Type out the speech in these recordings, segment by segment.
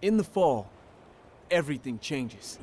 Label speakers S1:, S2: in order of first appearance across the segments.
S1: In the fall, everything changes.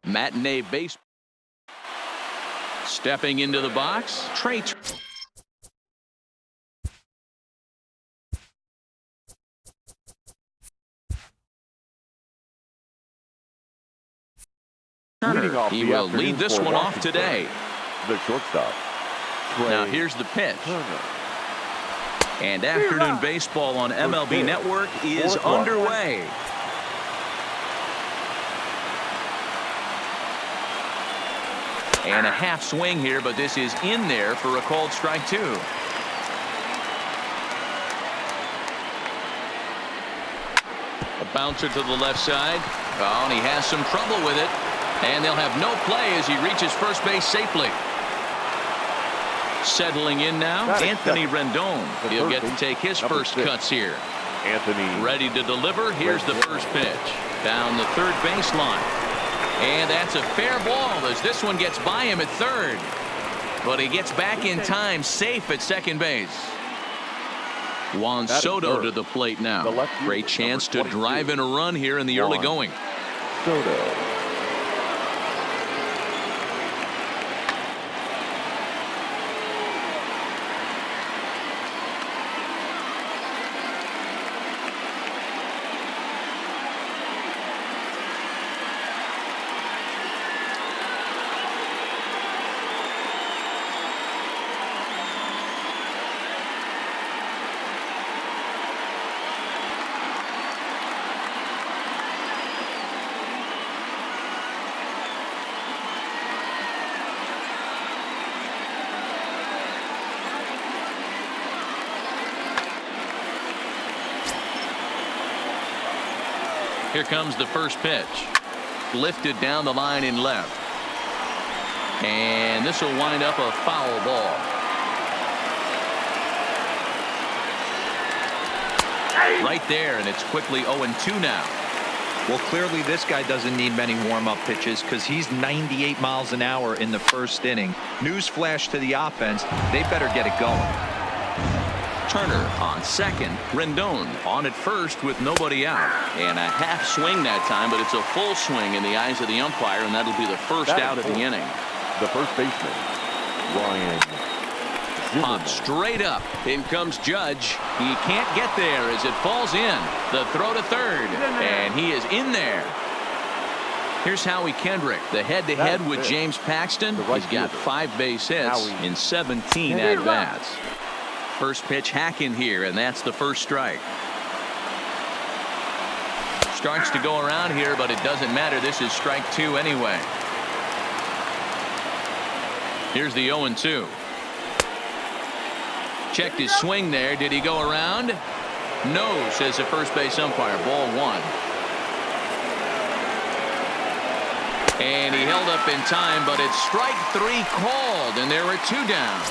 S2: Matinee base. Stepping into the box, Trey. He will lead this one off today.
S3: The shortstop.
S2: Now here's the pitch. And afternoon baseball on MLB Network is underway. And a half swing here, but this is in there for a called strike two. A bouncer to the left side. Oh, and he has some trouble with it. And they'll have no play as he reaches first base safely. Settling in now, Anthony Rendon. He'll get to take his first cuts here.
S3: Anthony.
S2: Ready to deliver. Here's the first pitch. Down the third baseline. And that's a fair ball as this one gets by him at third. But he gets back in time, safe at second base. Juan Soto to the plate now. Great chance to drive in a run here in the early going.
S3: Soto.
S2: Here comes the first pitch. Lifted down the line in left. And this will wind up a foul ball. Right there, and it's quickly 0-2 now.
S4: Well, clearly this guy doesn't need many warm-up pitches because he's 98 miles an hour in the first inning. Newsflash to the offense, they better get it going.
S2: Turner on second. Rendon on at first with nobody out. And a half swing that time, but it's a full swing in the eyes of the umpire, and that'll be the first out of the inning.
S3: The first baseman, Ryan.
S2: Pops straight up. In comes Judge. He can't get there as it falls in. The throw to third, and he is in there. Here's Howie Kendrick, the head-to-head with James Paxton. He's got 5 base hits in 17 at-bats. First pitch hacking here, and that's the first strike. Starts to go around here, but it doesn't matter. This is strike 2 anyway. Here's the 0-2. Checked his swing there. Did he go around? No, says the first base umpire. Ball 1. And he held up in time, but it's strike 3 called, and there are 2 down.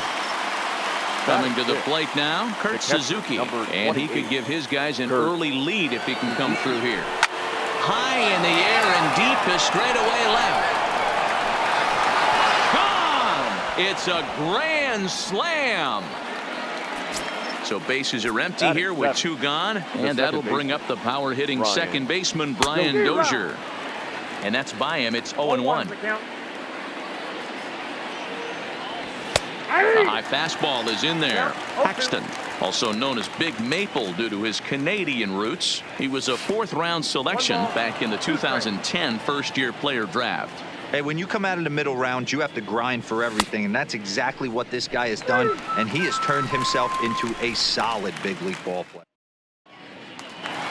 S2: Coming to the plate now, Kurt Suzuki, and he could give his guys an early lead if he can come through here. High in the air and deep to straightaway left. Gone! It's a grand slam. So bases are empty here with 2 gone, and that'll bring up the power hitting second baseman Brian Dozier. And that's by him. It's 0-1. A high fastball is in there. Paxton, also known as Big Maple due to his Canadian roots. He was a 4th-round selection back in the 2010 first-year player draft.
S4: Hey, when you come out of the middle round, you have to grind for everything, and that's exactly what this guy has done, and he has turned himself into a solid big league ball player.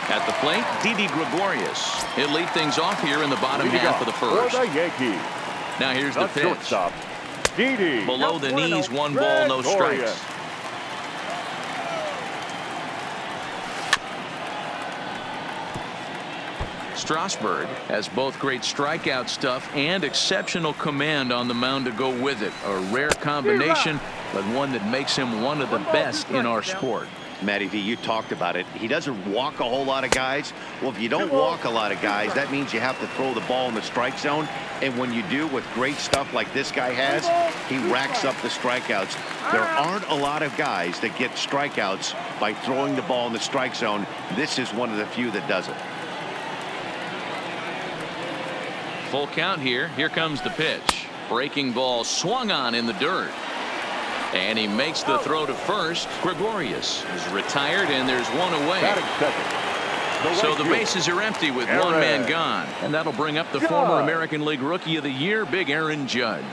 S2: At the plate, Didi Gregorius. He'll lead things off here in the bottom half of the first.
S3: For the Yankees.
S2: Now here's the pitch.
S3: Shortstop, Didi.
S2: Below the knees, 1 ball, no strikes. Strasburg has both great strikeout stuff and exceptional command on the mound to go with it. A rare combination, but one that makes him one of the best in our sport.
S5: Matty V, you talked about it. He doesn't walk a whole lot of guys. Well, if you don't walk a lot of guys, that means you have to throw the ball in the strike zone. And when you do with great stuff like this guy has, he racks up the strikeouts. There aren't a lot of guys that get strikeouts by throwing the ball in the strike zone. This is one of the few that does it.
S2: Full count here. Here comes the pitch. Breaking ball swung on in the dirt. And he makes the throw to first. Gregorius is retired, and there's 1 away. So the bases are empty with 1 man gone. And that'll bring up the former American League Rookie of the Year, Big Aaron Judge.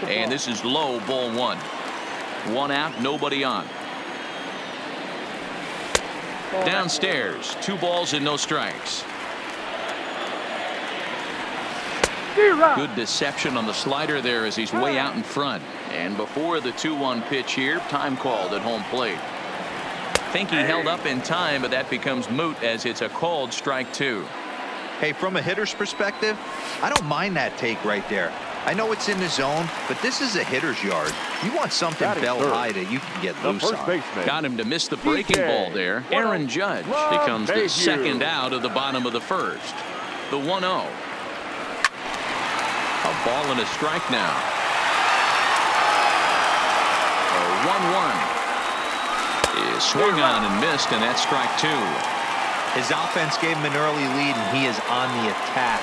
S2: And this is low, ball 1. 1 out, nobody on. Downstairs, 2 balls and no strikes. Good deception on the slider there as he's way out in front. And before the 2-1 pitch here, time called at home plate. Think he held up in time, but that becomes moot as it's a called strike 2.
S4: Hey, from a hitter's perspective, I don't mind that take right there. I know it's in the zone, but this is a hitter's yard. You want something bell high that you can get loose on.
S2: Got him to miss the breaking ball there. Aaron Judge becomes the second out of the bottom of the first. The 1-0. A ball and a strike now. A 1-1. Is swung on and missed, and that's strike 2.
S4: His offense gave him an early lead, and he is on the attack.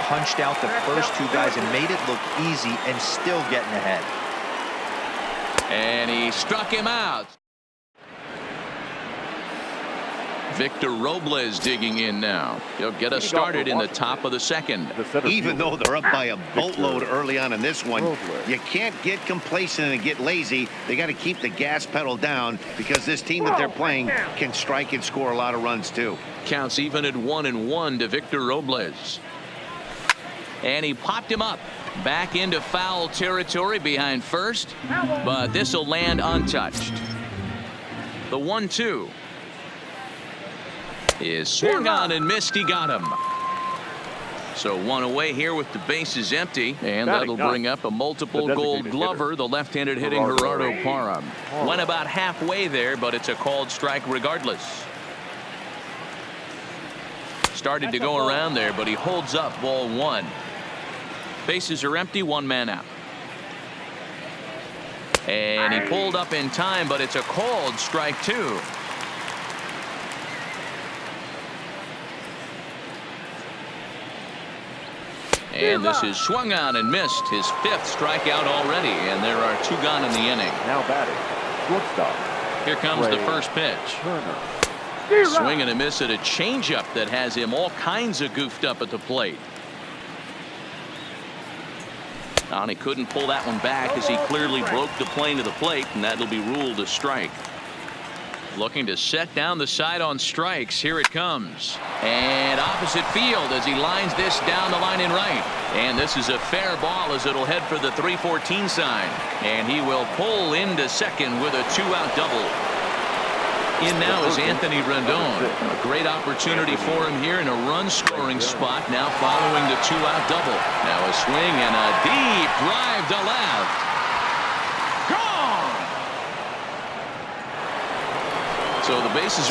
S4: Punched out the first 2 guys and made it look easy and still getting ahead.
S2: And he struck him out. Victor Robles digging in now. He'll get us started in the top of the second.
S5: Even though they're up by a boatload early on in this one, you can't get complacent and get lazy. They got to keep the gas pedal down because this team that they're playing can strike and score a lot of runs too.
S2: Counts even at 1-1 to Victor Robles. And he popped him up. Back into foul territory behind first. But this will land untouched. The 1-2. Is swung on and missed. He got him. So 1 away here with the bases empty, and that'll bring up a multiple Gold Glover, the left-handed hitting Gerardo Parra. Went about halfway there, but it's a called strike regardless. Started to go around there, but he holds up ball 1. Bases are empty, 1 man out. And he pulled up in time, but it's a called strike 2. And this is swung on and missed. His 5th strikeout already, and there are 2 gone in the inning.
S3: Now batting, shortstop.
S2: Here comes the first pitch. Swing and a miss at a changeup that has him all kinds of goofed up at the plate. And he couldn't pull that one back as he clearly broke the plane of the plate, and that'll be ruled a strike. Looking to set down the side on strikes. Here it comes. And opposite field as he lines this down the line in right. And this is a fair ball as it'll head for the 314 sign. And he will pull into second with a 2-out double. In now is Anthony Rendon. A great opportunity for him here in a run-scoring spot now following the 2-out double. Now a swing and a deep drive to left. Gone! So the bases